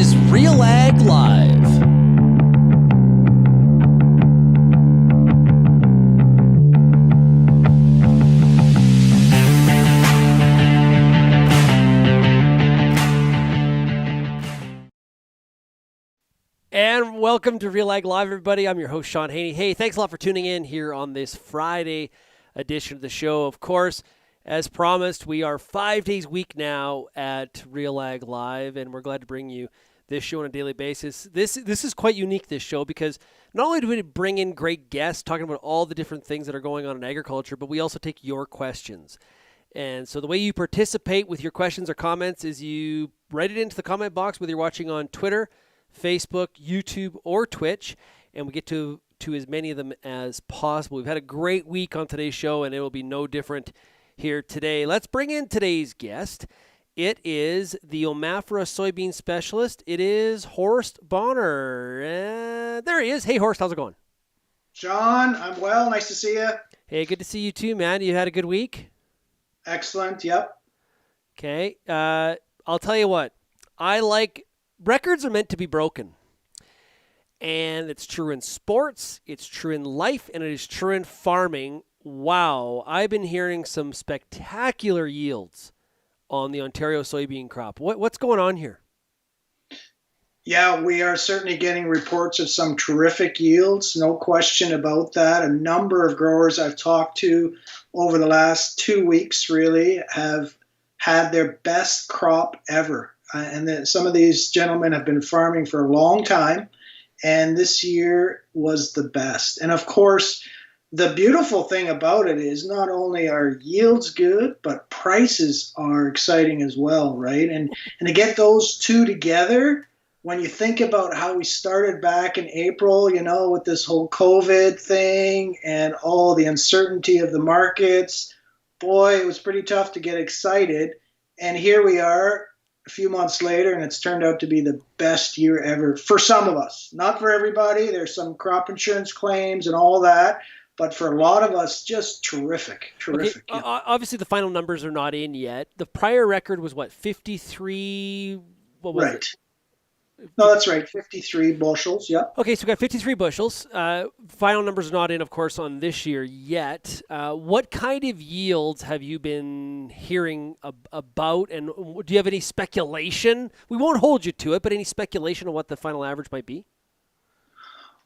is RealAg Live. And welcome to RealAg Live, everybody. I'm your host, Shaun Haney. Hey, thanks a lot for tuning in here on this Friday edition of the show. Of course, as promised, we are 5 days a week now at RealAg Live, and we're glad to bring you this show on a daily basis. This is quite unique, this show, because not only do we bring in great guests talking about all the different things that are going on in agriculture, but we also take your questions. And so the way you participate with your questions or comments is you write it into the comment box, whether you're watching on Twitter, Facebook, YouTube, or Twitch, and we get to as many of them as possible. We've had a great week on today's show, and it will be no different here today. Let's bring in today's guest. It is the OMAFRA soybean specialist. It is Horst Bohner. There he is. Hey, Horst, how's it going? Shaun, I'm well. Nice to see you. Hey, good to see you too, man. You had a good week? Excellent. Yep. Okay. I'll tell you what. Records are meant to be broken. And it's true in sports, it's true in life, and it is true in farming. Wow, I've been hearing some spectacular yields on the Ontario soybean crop. What's going on here? Yeah, we are certainly getting reports of some terrific yields, no question about that. A number of growers I've talked to over the last 2 weeks really have had their best crop ever. Some of these gentlemen have been farming for a long time, and this year was the best. And of course, the beautiful thing about it is not only are yields good, but prices are exciting as well, right? And to get those two together, when you think about how we started back in April, with this whole COVID thing and all the uncertainty of the markets, boy, it was pretty tough to get excited. And here we are a few months later, and it's turned out to be the best year ever for some of us. Not for everybody. There's some crop insurance claims and all that. But for a lot of us, just terrific. Okay, Yeah. Obviously, the final numbers are not in yet. The prior record was what, 53? What was it? No, that's right. 53 bushels. Yep. Okay, so we got 53 bushels. Final numbers are not in, of course, on this year yet. What kind of yields have you been hearing about, and do you have any speculation? We won't hold you to it, but any speculation on what the final average might be?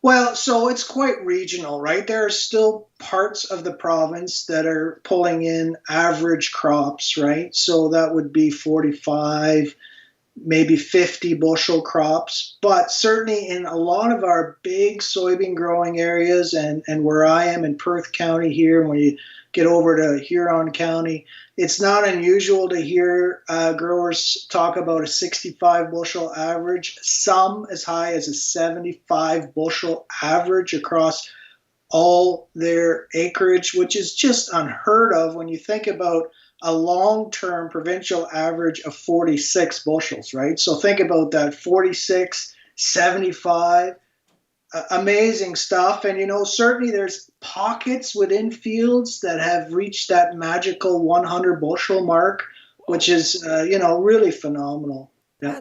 Well, so it's quite regional, right? There are still parts of the province that are pulling in average crops, right? So that would be 45, maybe 50 bushel crops. But certainly in a lot of our big soybean growing areas and where I am in Perth County here, and when you get over to Huron County, it's not unusual to hear growers talk about a 65 bushel average, some as high as a 75 bushel average across all their acreage, which is just unheard of when you think about a long-term provincial average of 46 bushels, right? So think about that, 46, 75, amazing stuff. And, certainly there's pockets within fields that have reached that magical 100 bushel mark, which is, really phenomenal. Yeah.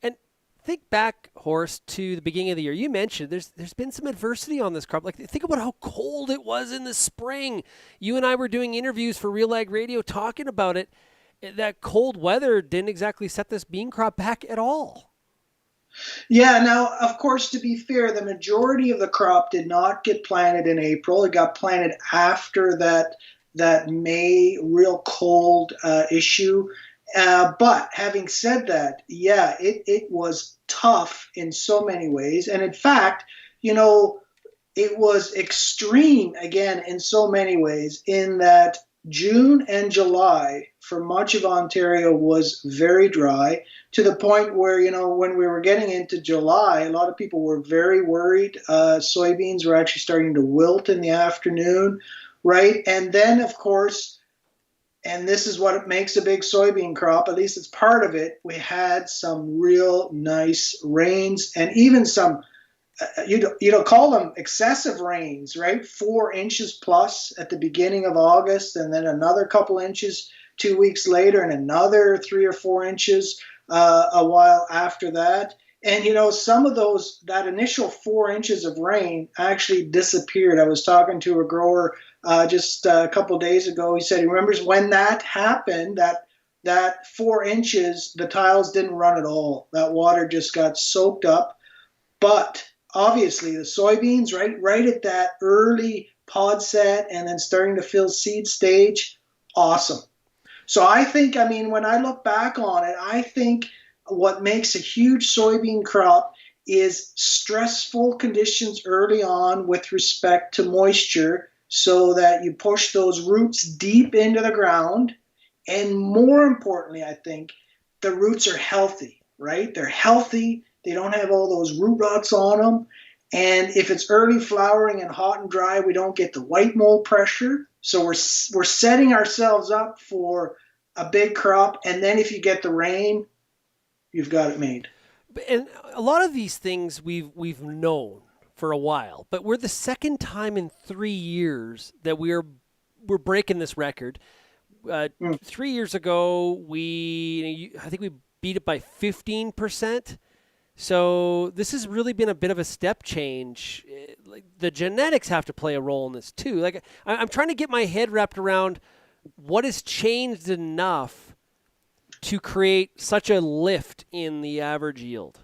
And think back, Horst, to the beginning of the year. You mentioned there's been some adversity on this crop. Like, think about how cold it was in the spring. You and I were doing interviews for RealAg Radio talking about it. That cold weather didn't exactly set this bean crop back at all. Yeah, now, of course, to be fair, the majority of the crop did not get planted in April. It got planted after that May real cold issue. But having said that, yeah, it was tough in so many ways. And in fact, it was extreme, again, in so many ways, in that June and July for much of Ontario was very dry, to the point where, when we were getting into July, a lot of people were very worried. Soybeans were actually starting to wilt in the afternoon, right? And then, of course, and this is what makes a big soybean crop, at least it's part of it, we had some real nice rains and even some, you don't call them excessive rains, right? 4 inches plus at the beginning of August, and then another couple inches 2 weeks later, and another 3 or 4 inches. a while after that. And, some of that initial 4 inches of rain actually disappeared. I was talking to a grower just a couple of days ago. He said he remembers when that happened, that 4 inches, the tiles didn't run at all. That water just got soaked up. But obviously the soybeans, right at that early pod set and then starting to fill seed stage, awesome. So I think, when I look back on it, I think what makes a huge soybean crop is stressful conditions early on with respect to moisture, so that you push those roots deep into the ground. And more importantly, I think the roots are healthy, right? They're healthy. They don't have all those root rots on them. And if it's early flowering and hot and dry, we don't get the white mold pressure. So we're setting ourselves up for a big crop. And then if you get the rain, you've got it made. And a lot of these things we've known for a while, but we're the second time in 3 years that we're breaking this record. 3 years ago, I think we beat it by 15%. So this has really been a bit of a step change. Like, the genetics have to play a role in this too. Like, I'm trying to get my head wrapped around what has changed enough to create such a lift in the average yield.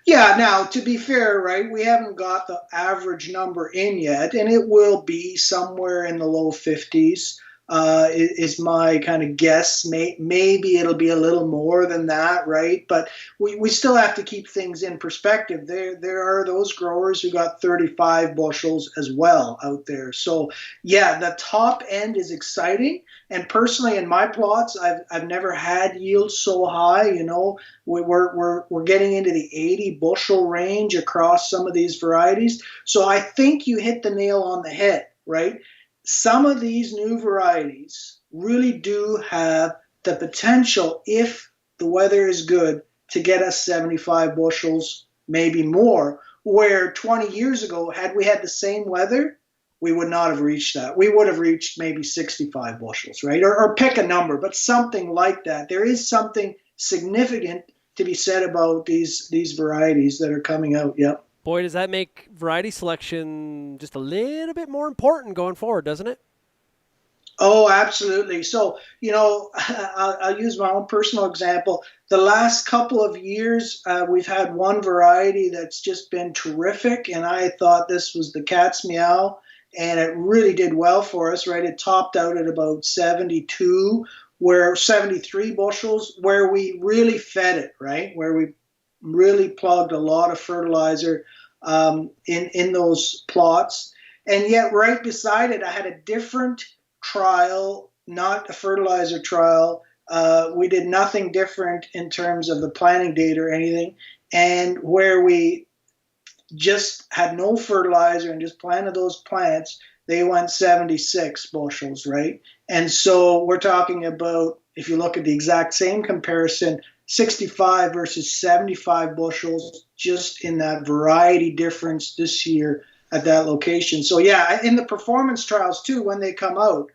Yeah, now, to be fair, right, we haven't got the average number in yet, and it will be somewhere in the low 50s. Is my kind of guess. Maybe it'll be a little more than that, right? But we still have to keep things in perspective. There are those growers who got 35 bushels as well out there. So yeah, the top end is exciting. And personally, in my plots, I've never had yields so high. We're getting into the 80 bushel range across some of these varieties. So I think you hit the nail on the head, right? Some of these new varieties really do have the potential, if the weather is good, to get us 75 bushels, maybe more, where 20 years ago, had we had the same weather, we would not have reached that. We would have reached maybe 65 bushels, right? Or pick a number, but something like that. There is something significant to be said about these varieties that are coming out, yep. Boy, does that make variety selection just a little bit more important going forward, doesn't it? Oh, absolutely. So, I'll use my own personal example. The last couple of years, we've had one variety that's just been terrific, and I thought this was the cat's meow, and it really did well for us, right? It topped out at about 72, 73 bushels, where we really fed it, right? Where we really plugged a lot of fertilizer in those plots. And yet right beside it, I had a different trial, not a fertilizer trial. We did nothing different in terms of the planting date or anything. And where we just had no fertilizer and just planted those plants, they went 76 bushels, right? And so we're talking about, if you look at the exact same comparison, 65 versus 75 bushels just in that variety difference this year at that location. So yeah, in the performance trials too, when they come out,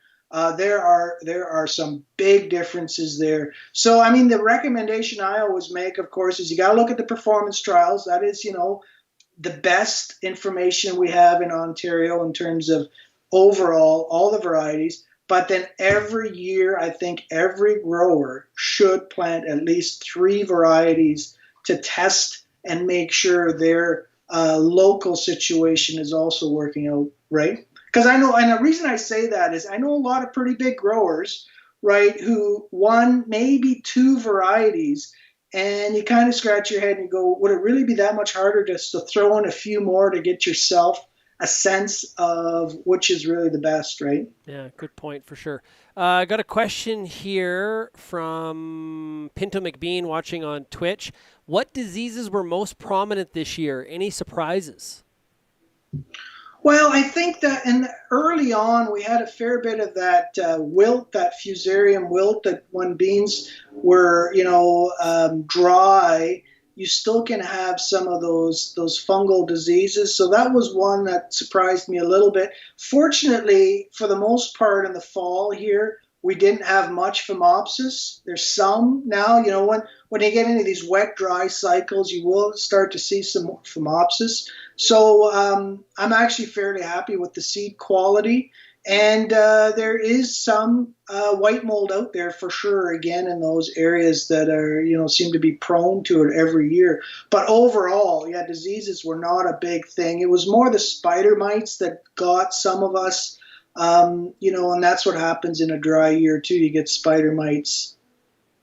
there are some big differences there. So the recommendation I always make, of course, is you got to look at the performance trials. That is, the best information we have in Ontario in terms of overall all the varieties. But then every year, I think every grower should plant at least 3 varieties to test and make sure their local situation is also working out, right? Because I know, and the reason I say that is I know a lot of pretty big growers, right, who one, maybe 2 varieties, and you kind of scratch your head and you go, would it really be that much harder just to throw in a few more to get yourself a sense of which is really the best, right? Yeah, good point for sure. I got a question here from Pinto McBean watching on Twitch. What diseases were most prominent this year? Any surprises? Well, I think that early on we had a fair bit of that wilt, that fusarium wilt, that when beans were, dry, you still can have some of those fungal diseases. So that was one that surprised me a little bit. Fortunately, for the most part in the fall here, we didn't have much phomopsis. There's some now, when you get into these wet, dry cycles, you will start to see some phomopsis. So I'm actually fairly happy with the seed quality. And there is some white mold out there for sure, again, in those areas that are, seem to be prone to it every year. But overall, yeah, diseases were not a big thing. It was more the spider mites that got some of us, and that's what happens in a dry year too. You get spider mites.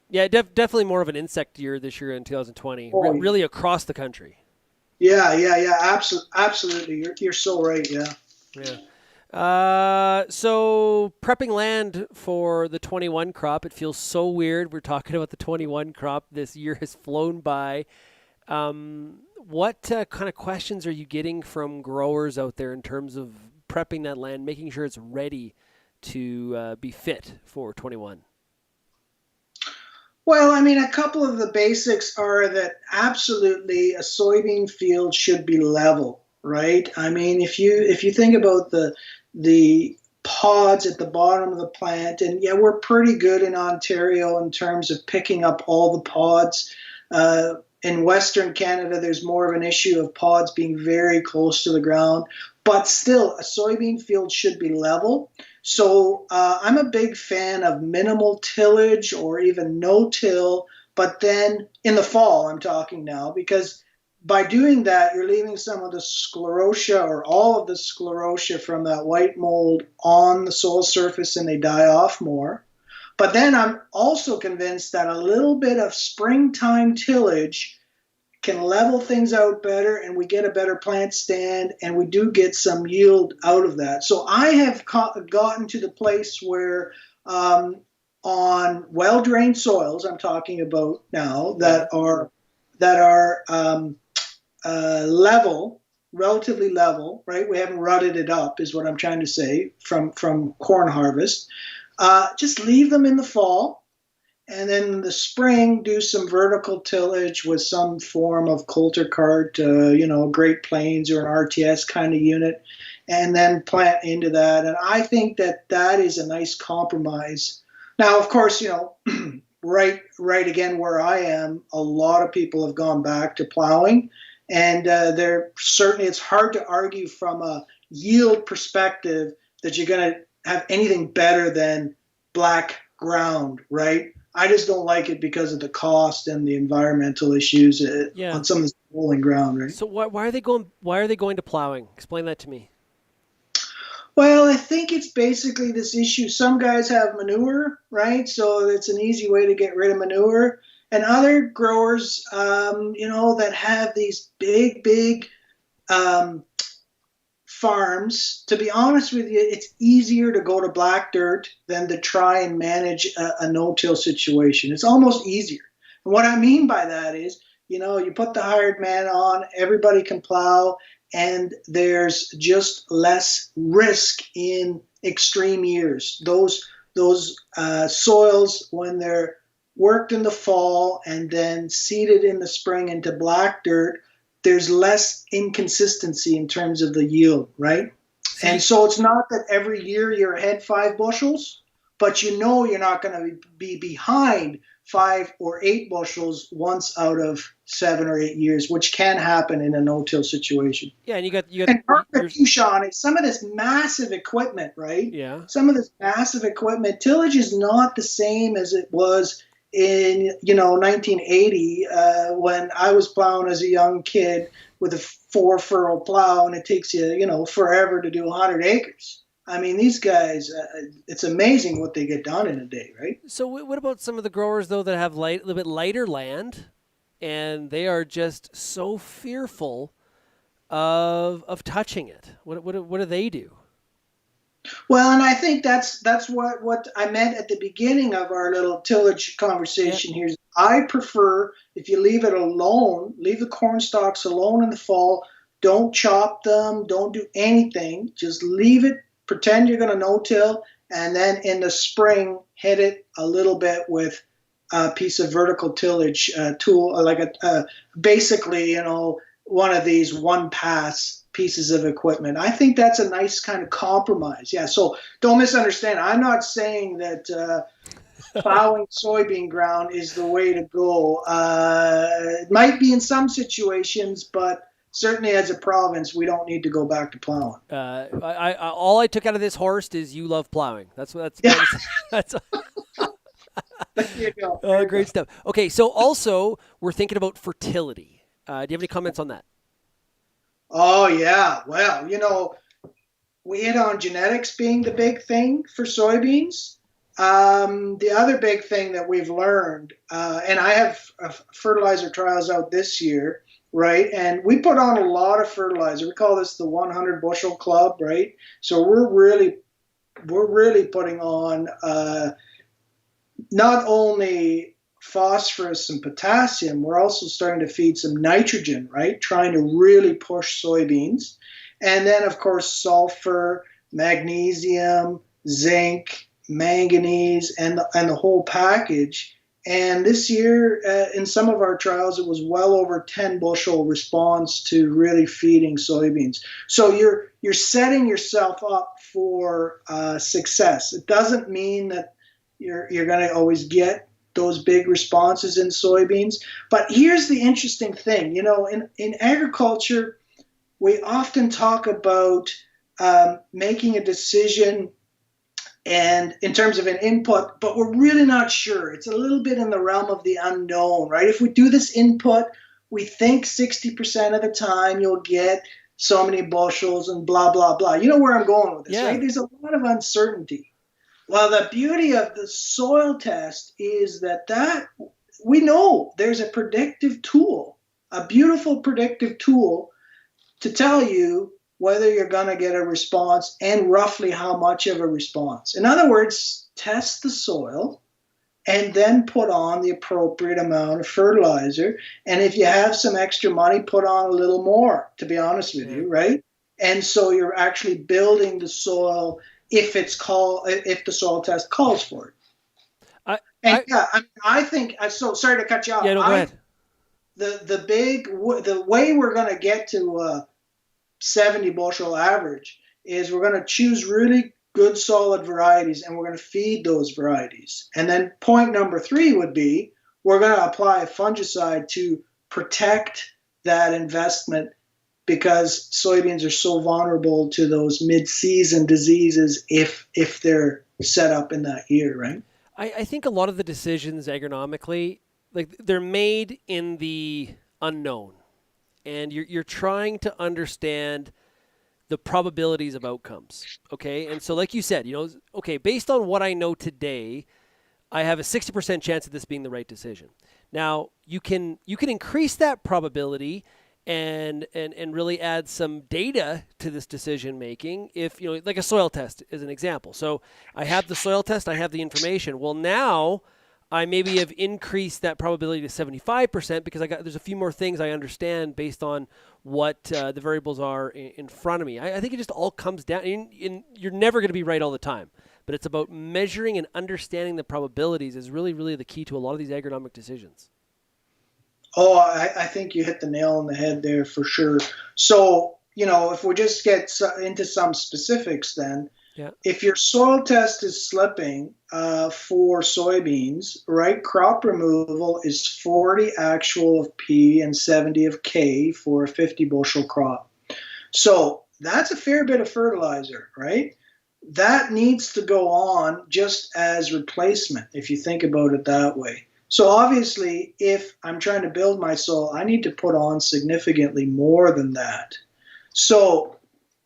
Yeah, definitely more of an insect year this year in 2020, really across the country. Yeah, absolutely. You're so right, yeah. Yeah. So prepping land for the 21 crop, it feels so weird. We're talking about the 21 crop. This year has flown by. What kind of questions are you getting from growers out there in terms of prepping that land, making sure it's ready to be fit for 21? Well, I mean, a couple of the basics are that absolutely a soybean field should be level, right? I mean, if you think about the pods at the bottom of the plant, and yeah, we're pretty good in Ontario in terms of picking up all the pods. In Western Canada, there's more of an issue of pods being very close to the ground, but still, a soybean field should be level. So I'm a big fan of minimal tillage or even no till, but then in the fall, I'm talking now, because by doing that, you're leaving some of the sclerotia or all of the sclerotia from that white mold on the soil surface and they die off more. But then I'm also convinced that a little bit of springtime tillage can level things out better and we get a better plant stand and we do get some yield out of that. So I have gotten to the place where on well-drained soils, I'm talking about now, that are level, relatively level, right? We haven't rutted it up is what I'm trying to say from corn harvest. Just leave them in the fall, and then in the spring do some vertical tillage with some form of coulter cart, Great Plains or an RTS kind of unit, and then plant into that. And I think that is a nice compromise. Now, of course, right again where I am, a lot of people have gone back to plowing, and it's hard to argue from a yield perspective that you're going to have anything better than black ground, right? I just don't like it because of the cost and the environmental issues on some of this rolling ground, right? So why are they going to plowing? Explain that to me. Well, I think it's basically this issue. Some guys have manure, right? So it's an easy way to get rid of manure. And other growers, that have these big farms, to be honest with you, it's easier to go to black dirt than to try and manage a no-till situation. It's almost easier. And what I mean by that is, you put the hired man on, everybody can plow, and there's just less risk in extreme years. Those soils, when they're worked in the fall and then seeded in the spring into black dirt, there's less inconsistency in terms of the yield, right? And so it's not that every year you're ahead 5 bushels, but you're not going to be behind 5 or 8 bushels once out of 7 or 8 years, which can happen in a no-till situation. Yeah, and you got and part of you, Shaun, is some of this massive equipment, right? Yeah. Some of this massive equipment, tillage is not the same as it was in 1980 when I was plowing as a young kid with a 4-furrow plow, and it takes you forever to do 100 acres. I mean, these guys, it's amazing what they get done in a day, right? So what about some of the growers though that have a little bit lighter land, and they are just so fearful of touching it? What do they do? Well, and I think that's what I meant at the beginning of our little tillage conversation here. I prefer, if you leave it alone, leave the corn stalks alone in the fall, don't chop them, don't do anything, just leave it, pretend you're going to no-till, and then in the spring, hit it a little bit with a piece of vertical tillage tool, like basically, one of these one-pass pieces of equipment. I think that's a nice kind of compromise. Yeah, so don't misunderstand. I'm not saying that plowing soybean ground is the way to go. It might be in some situations, but certainly as a province, we don't need to go back to plowing. All I took out of this, Horst, is you love plowing. That's Yeah. that's There you go. great stuff. Okay, so also we're thinking about fertility. Do you have any comments on that? Oh, yeah. Well, we hit on genetics being the big thing for soybeans. The other big thing that we've learned, and I have fertilizer trials out this year, right? And we put on a lot of fertilizer. We call this the 100 bushel club, right? So we're really putting on not only phosphorus and potassium, we're also starting to feed some nitrogen, right? Trying to really push soybeans. And then, of course, sulfur, magnesium, zinc, manganese, and the whole package. And this year, in some of our trials, it was well over 10 bushel response to really feeding soybeans. So you're setting yourself up for success. It doesn't mean that you're going to always get those big responses in soybeans. But here's the interesting thing. In agriculture, we often talk about making a decision and in terms of an input, but we're really not sure. It's a little bit in the realm of the unknown, right? If we do this input, we think 60% of the time you'll get so many bushels and blah, blah, blah. You know where I'm going with this, right? There's a lot of uncertainty. Well, the beauty of the soil test is that we know there's a predictive tool, a beautiful predictive tool to tell you whether you're going to get a response and roughly how much of a response. In other words, test the soil and then put on the appropriate amount of fertilizer. And if you have some extra money, put on a little more, to be honest with you, right? And so you're actually building the soil if the soil test calls for it. I think, so sorry to cut you off. Yeah, no, go ahead. The way we're going to get to 70 bushel average is we're going to choose really good solid varieties and we're going to feed those varieties. And then point number 3 would be we're going to apply a fungicide to protect that investment because soybeans are so vulnerable to those mid-season diseases if they're set up in that year, right? I think a lot of the decisions agronomically, like they're made in the unknown. And you're trying to understand the probabilities of outcomes, okay? And so like you said, okay, based on what I know today, I have a 60% chance of this being the right decision. Now, you can increase that probability and really add some data to this decision making if, like a soil test is an example. So I have the soil test, I have the information. Well, now I maybe have increased that probability to 75% because there's a few more things I understand based on what the variables are in front of me. I think it just all comes down, you're never going to be right all the time, but it's about measuring and understanding the probabilities is really, really the key to a lot of these agronomic decisions. Oh, I think you hit the nail on the head there for sure. So, if we just get into some specifics then, if your soil test is slipping for soybeans, right, crop removal is 40 actual of P and 70 of K for a 50 bushel crop. So that's a fair bit of fertilizer, right? That needs to go on just as replacement, if you think about it that way. So obviously, if I'm trying to build my soil, I need to put on significantly more than that. So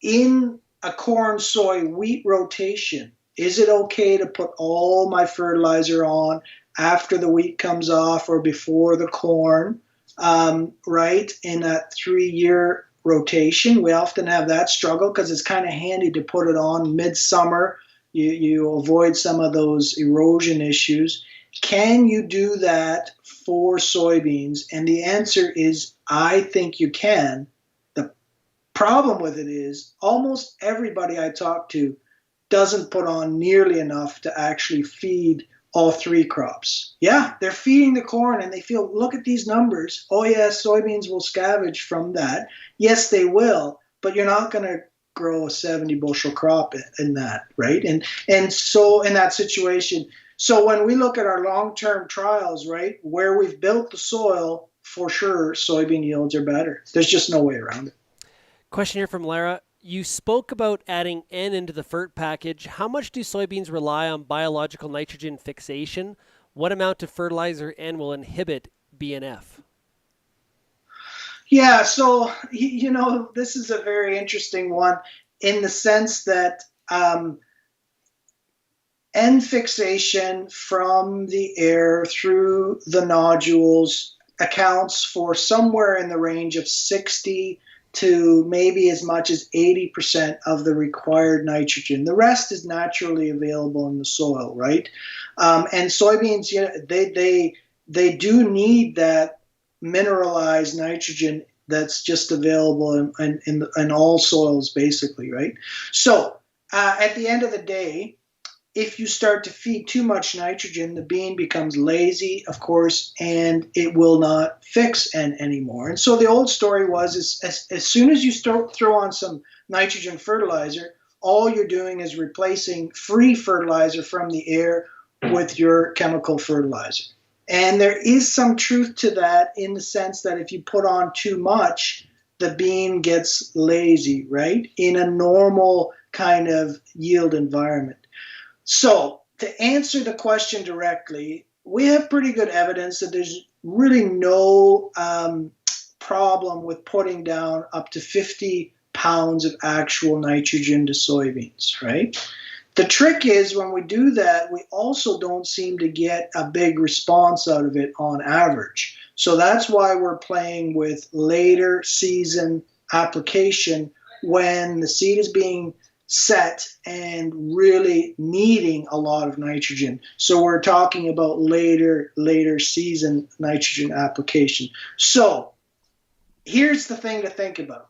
in a corn, soy, wheat rotation, is it okay to put all my fertilizer on after the wheat comes off or before the corn, right, in that 3-year rotation? We often have that struggle because it's kind of handy to put it on midsummer. You avoid some of those erosion issues. Can you do that for soybeans? And the answer is, I think you can. The problem with it is almost everybody I talk to doesn't put on nearly enough to actually feed all 3 crops. Yeah, they're feeding the corn and they feel, look at these numbers. Oh yes, soybeans will scavenge from that. Yes, they will. but you're not going to grow a 70 bushel crop in that, right? And so in that situation, so when we look at our long-term trials, right, where we've built the soil, for sure, soybean yields are better. There's just no way around it. Question here from Lara. You spoke about adding N into the FERT package. How much do soybeans rely on biological nitrogen fixation? What amount of fertilizer N will inhibit BNF? Yeah, so, this is a very interesting one in the sense that N fixation from the air through the nodules accounts for somewhere in the range of 60 to maybe as much as 80% of the required nitrogen. The rest is naturally available in the soil, right? And soybeans, they do need that mineralized nitrogen that's just available in all soils, basically, right? So at the end of the day, if you start to feed too much nitrogen, the bean becomes lazy, of course, and it will not fix N anymore. And so the old story was as soon as you start throw on some nitrogen fertilizer, all you're doing is replacing free fertilizer from the air with your chemical fertilizer. And there is some truth to that in the sense that if you put on too much, the bean gets lazy, right? In a normal kind of yield environment. So to answer the question directly, we have pretty good evidence that there's really no problem with putting down up to 50 pounds of actual nitrogen to soybeans, right? The trick is when we do that, we also don't seem to get a big response out of it on average. So that's why we're playing with later season application when the seed is being set and really needing a lot of nitrogen. So we're talking about later season nitrogen application. So here's the thing to think about.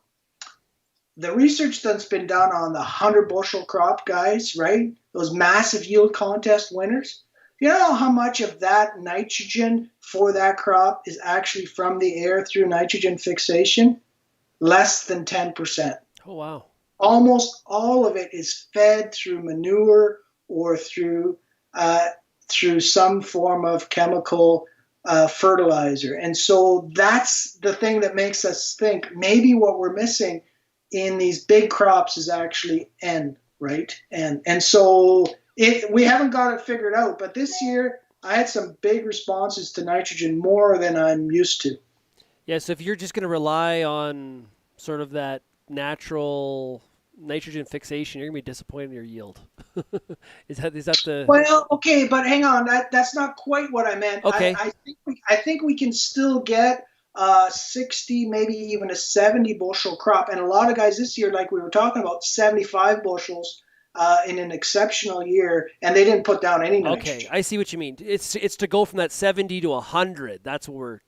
The research that's been done on the 100 bushel crop guys, right? Those massive yield contest winners. You know how much of that nitrogen for that crop is actually from the air through nitrogen fixation? Less than 10%. Oh, wow. Almost all of it is fed through manure or through some form of chemical fertilizer. And so that's the thing that makes us think maybe what we're missing in these big crops is actually N, right? And so we haven't got it figured out. But this year I had some big responses to nitrogen, more than I'm used to. Yeah, so if you're just going to rely on sort of that natural nitrogen fixation, you're gonna be disappointed in your yield. Is that the? Well, okay, but hang on, that's not quite what I meant. Okay. I think we can still get 60, maybe even a 70 bushel crop, and a lot of guys this year, like we were talking about, 75 bushels in an exceptional year, and they didn't put down any nitrogen. Okay, I see what you mean. It's to go from that 70 to 100. That's what we're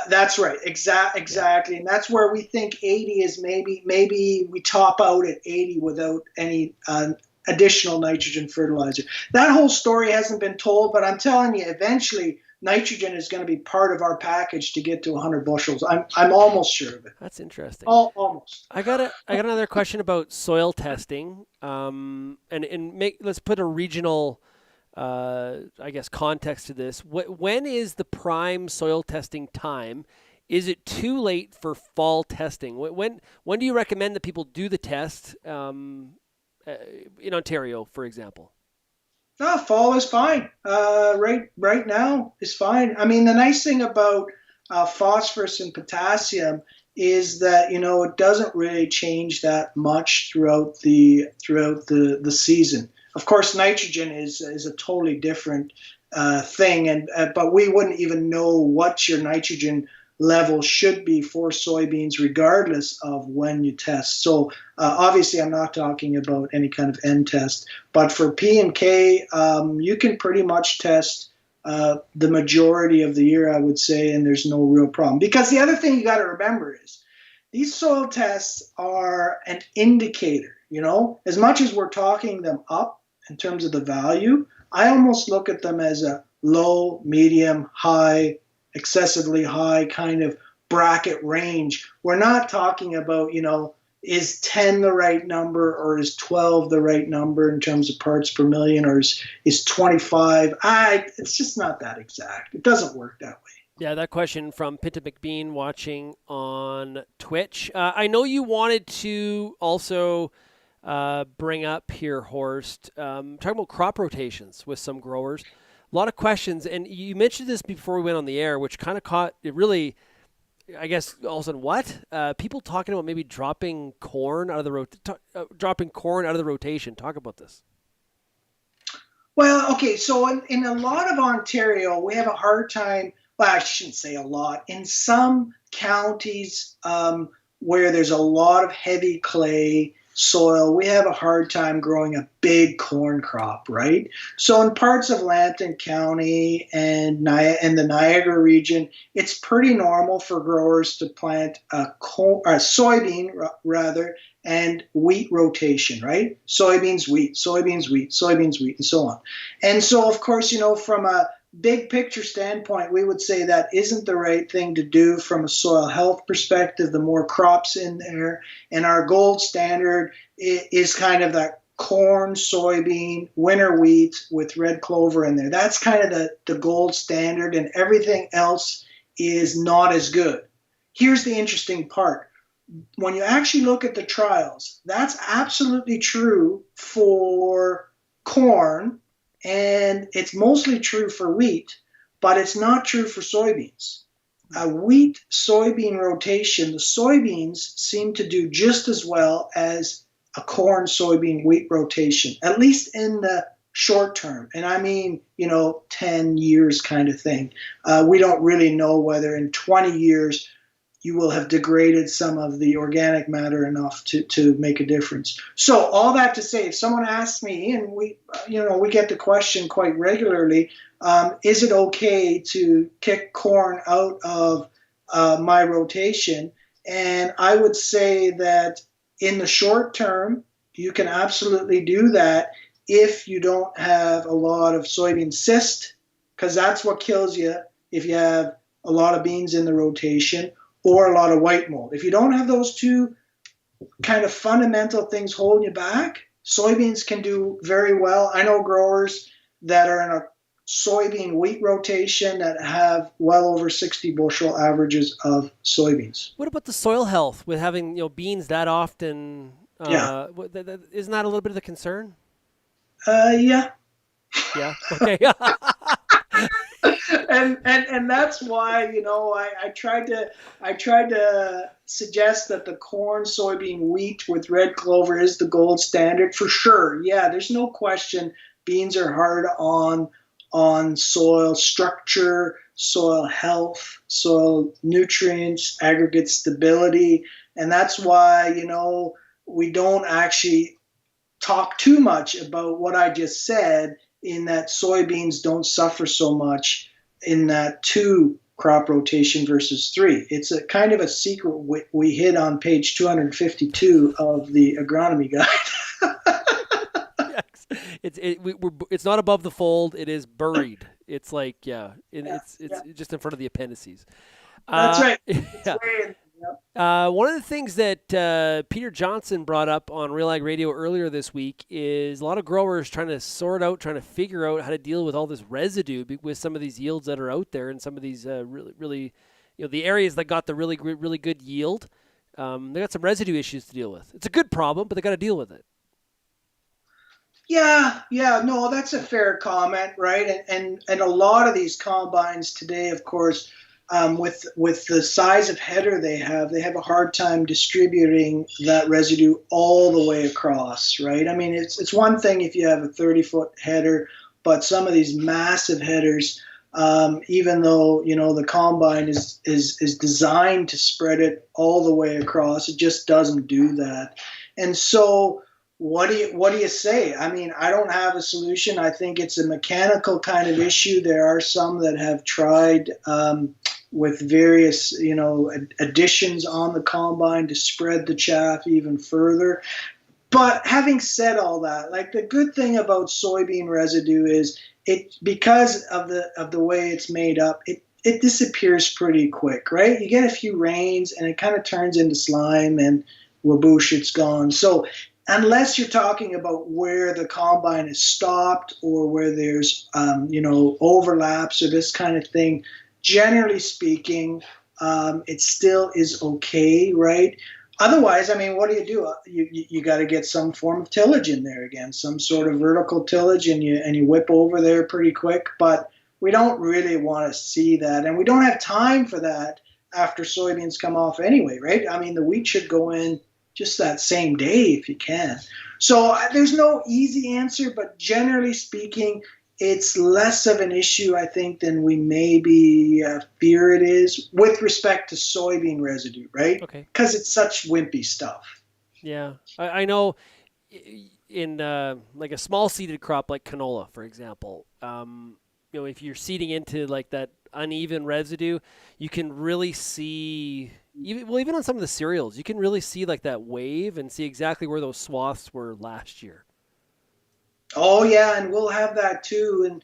That's right, exactly, and that's where we think 80 is maybe we top out at 80 without any additional nitrogen fertilizer. That whole story hasn't been told, but I'm telling you, eventually nitrogen is going to be part of our package to get to 100 bushels. I'm almost sure of it. That's interesting. Almost. I got another question about soil testing, let's put a regional. I guess context to this. When is the prime soil testing time? Is it too late for fall testing? When do you recommend that people do the test in Ontario, for example? No, fall is fine. Right now is fine. I mean, the nice thing about phosphorus and potassium is that it doesn't really change that much throughout the season. Of course, nitrogen is a totally different thing, but we wouldn't even know what your nitrogen level should be for soybeans, regardless of when you test. So obviously, I'm not talking about any kind of N test, but for P and K, you can pretty much test the majority of the year, I would say, and there's no real problem. Because the other thing you got to remember is these soil tests are an indicator. As much as we're talking them up in terms of the value, I almost look at them as a low, medium, high, excessively high kind of bracket range. We're not talking about, is 10 the right number, or is 12 the right number in terms of parts per million, or is 25? It's just not that exact. It doesn't work that way. Yeah, that question from Pinta McBean watching on Twitch. I know you wanted to also bring up here, Horst, talking about crop rotations with some growers. A lot of questions, and you mentioned this before we went on the air, which kind of caught it really. I guess all of a sudden, what people talking about maybe dropping corn out of the dropping corn out of the rotation. Talk about this. Well, okay, so in a lot of Ontario, we have a hard time. Well, I shouldn't say a lot. In some counties where there's a lot of heavy clay soil, we have a hard time growing a big corn crop, right? So in parts of Lambton County and the Niagara region, it's pretty normal for growers to plant a soybean rather, and wheat rotation, right? Soybeans, wheat, soybeans, wheat, soybeans, wheat, and so on. And so, of course, from a big picture standpoint, we would say that isn't the right thing to do from a soil health perspective. The more crops in there, and our gold standard is kind of that corn, soybean, winter wheat with red clover in there. That's kind of the gold standard, and everything else is not as good. Here's the interesting part. When you actually look at the trials, that's absolutely true for corn, and it's mostly true for wheat, but it's not true for soybeans. A wheat-soybean rotation, the soybeans seem to do just as well as a corn, soybean, wheat rotation, at least in the short term. And I mean, 10 years kind of thing. We don't really know whether in 20 years you will have degraded some of the organic matter enough to make a difference. So all that to say, if someone asks me, and we get the question quite regularly, is it okay to kick corn out of my rotation? And I would say that in the short term, you can absolutely do that if you don't have a lot of soybean cyst, because that's what kills you if you have a lot of beans in the rotation, or a lot of white mold. If you don't have those two kind of fundamental things holding you back, soybeans can do very well. I know growers that are in a soybean wheat rotation that have well over 60 bushel averages of soybeans. What about the soil health with having beans that often? Yeah. Isn't that a little bit of the concern? Yeah. Yeah. Okay. And that's why I tried to suggest that the corn, soybean, wheat with red clover is the gold standard for sure. Yeah, there's no question. Beans are hard on soil structure, soil health, soil nutrients, aggregate stability, and that's why we don't actually talk too much about what I just said, in that soybeans don't suffer so much in that 2 crop rotation versus 3. It's a kind of a secret we hid on page 252 of the agronomy guide. Yes. It's not above the fold. It is buried. It's like it's just in front of the appendices. That's right. Yeah. One of the things that Peter Johnson brought up on RealAg Radio earlier this week is a lot of growers trying to figure out how to deal with all this residue with some of these yields that are out there, and some of these really, the areas that got the really good yield. They got some residue issues to deal with. It's a good problem, but they got to deal with it. Yeah, no, that's a fair comment, right? And a lot of these combines today, of course, with the size of header they have a hard time distributing that residue all the way across, right? I mean, it's one thing if you have a 30-foot header, but some of these massive headers, even though the combine is designed to spread it all the way across, it just doesn't do that. And so what do you say? I mean, I don't have a solution. I think it's a mechanical kind of issue. There are some that have tried with various, additions on the combine to spread the chaff even further. But having said all that, like, the good thing about soybean residue is because of the way it's made up, it disappears pretty quick, right? You get a few rains and it kind of turns into slime, and whoosh, it's gone. So unless you're talking about where the combine is stopped or where there's, overlaps or this kind of thing, generally speaking, it still is okay, right? Otherwise, I mean, what do? You got to get some form of tillage in there again, some sort of vertical tillage, and you whip over there pretty quick. But we don't really want to see that, and we don't have time for that after soybeans come off anyway, right? I mean, the wheat should go in just that same day if you can. So there's no easy answer, but generally speaking, it's less of an issue, I think, than we maybe fear it is with respect to soybean residue, right? Okay. Because it's such wimpy stuff. Yeah. I know in like a small seeded crop like canola, for example, if you're seeding into like that uneven residue, you can really see, even on some of the cereals, you can really see like that wave and see exactly where those swaths were last year. Oh yeah, and we'll have that too, and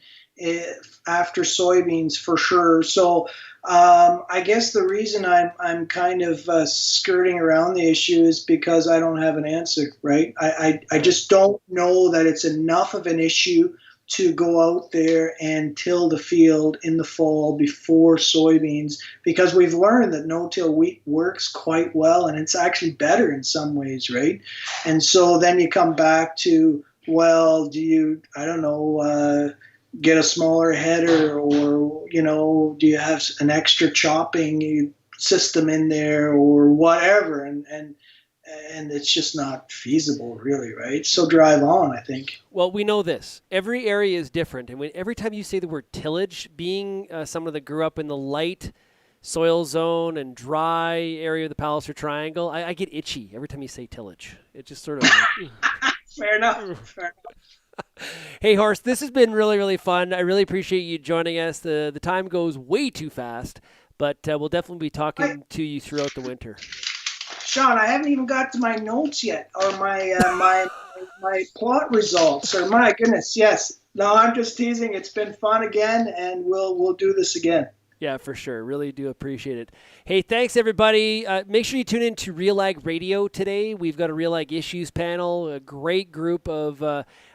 after soybeans for sure. So I guess the reason I'm kind of skirting around the issue is because I don't have an answer, right? I just don't know that it's enough of an issue to go out there and till the field in the fall before soybeans, because we've learned that no-till wheat works quite well, and it's actually better in some ways, right? And so then you come back to, well, do you, I don't know, get a smaller header, or, do you have an extra chopping system in there or whatever? And it's just not feasible, really, right? So drive on, I think. Well, we know this. Every area is different. And every time you say the word tillage, being someone that grew up in the light soil zone and dry area of the Palliser Triangle, I get itchy every time you say tillage. It just sort of... Fair enough. Hey, Horst, this has been really, really fun. I really appreciate you joining us. The time goes way too fast, but we'll definitely be talking to you throughout the winter. Shaun, I haven't even got to my notes yet, or my my plot results. Or my goodness, yes. No, I'm just teasing. It's been fun again, and we'll do this again. Yeah, for sure. Really do appreciate it. Hey, thanks, everybody. Make sure you tune in to RealAg Radio today. We've got a RealAg Issues panel, a great group of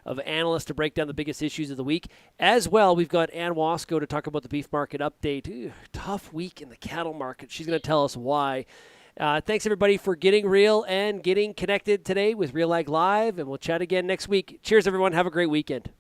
analysts to break down the biggest issues of the week. As well, we've got Ann Wasco to talk about the beef market update. Ooh, tough week in the cattle market. She's going to tell us why. Thanks, everybody, for getting real and getting connected today with RealAg Live, and we'll chat again next week. Cheers, everyone. Have a great weekend.